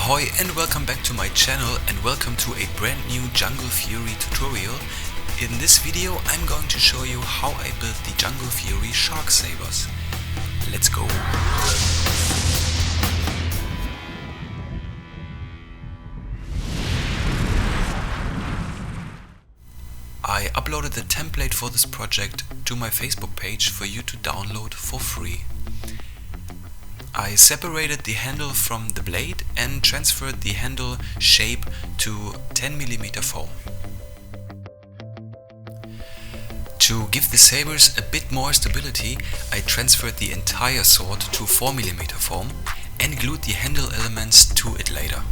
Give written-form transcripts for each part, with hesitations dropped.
Ahoy and welcome back to my channel and welcome to a brand new Jungle Fury tutorial. In this video I'm going to show you how I built the Jungle Fury Shark Sabers. Let's go! I uploaded the template for this project to my Facebook page for you to download for free. I separated the handle from the blade and transferred the handle shape to 10mm foam. To give the sabers a bit more stability, I transferred the entire sword to 4mm foam and glued the handle elements to it later.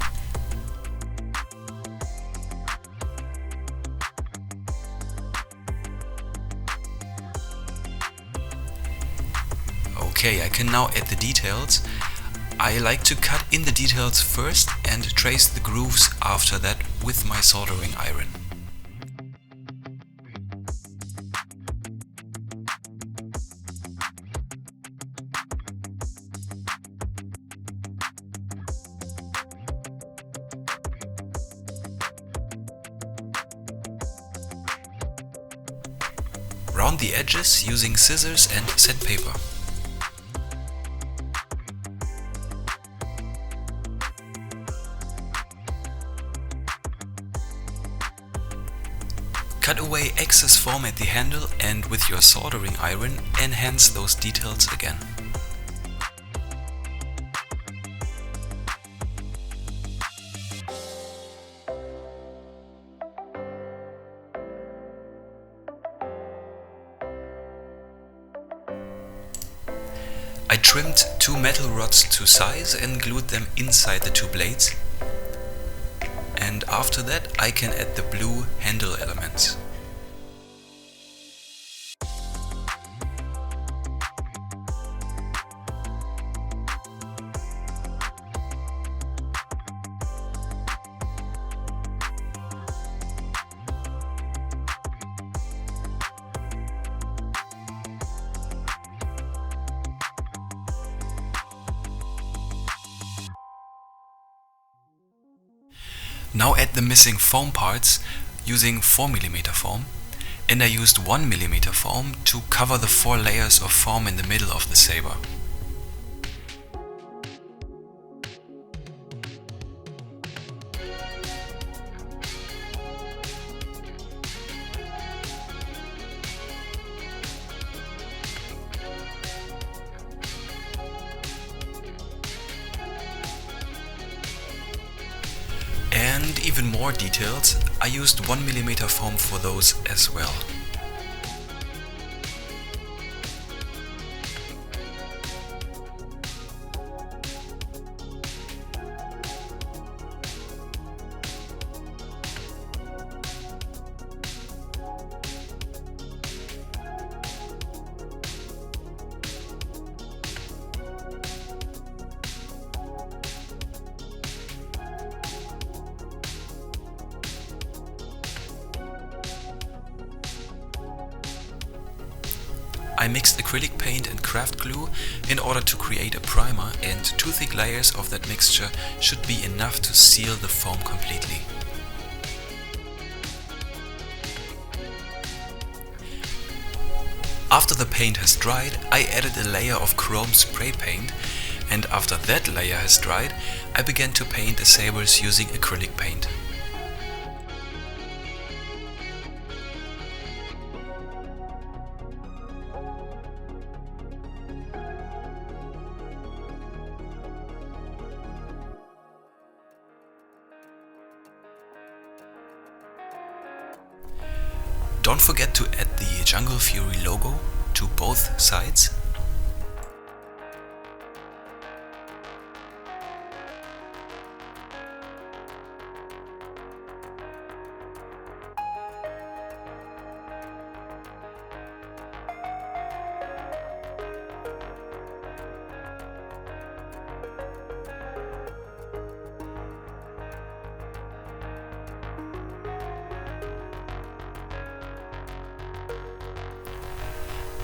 Okay, I can now add the details. I like to cut in the details first and trace the grooves after that with my soldering iron. Round the edges using scissors and sandpaper. Cut away excess foam at the handle and with your soldering iron enhance those details again. I trimmed two metal rods to size and glued them inside the two blades. And after that I can add the blue handle elements. Now add the missing foam parts using 4mm foam, and I used 1mm foam to cover the 4 layers of foam in the middle of the saber. And even more details, I used 1mm foam for those as well. I mixed acrylic paint and craft glue in order to create a primer, and 2 thick layers of that mixture should be enough to seal the foam completely. After the paint has dried, I added a layer of chrome spray paint, and after that layer has dried, I began to paint the sabers using acrylic paint. Don't forget to add the Jungle Fury logo to both sides.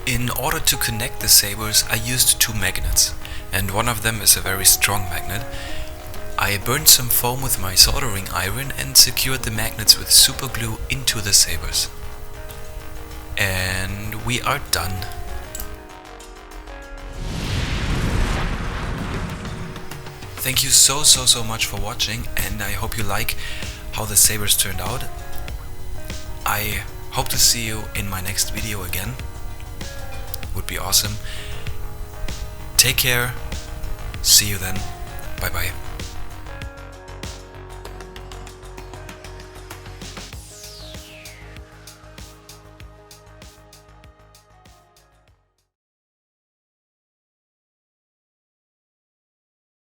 In order to connect the sabers, I used 2 magnets, and one of them is a very strong magnet. I burned some foam with my soldering iron and secured the magnets with super glue into the sabers. And we are done. Thank you so much for watching, and I hope you like how the sabers turned out. I hope to see you in my next video again. Would be awesome. Take care. See you then. Bye bye.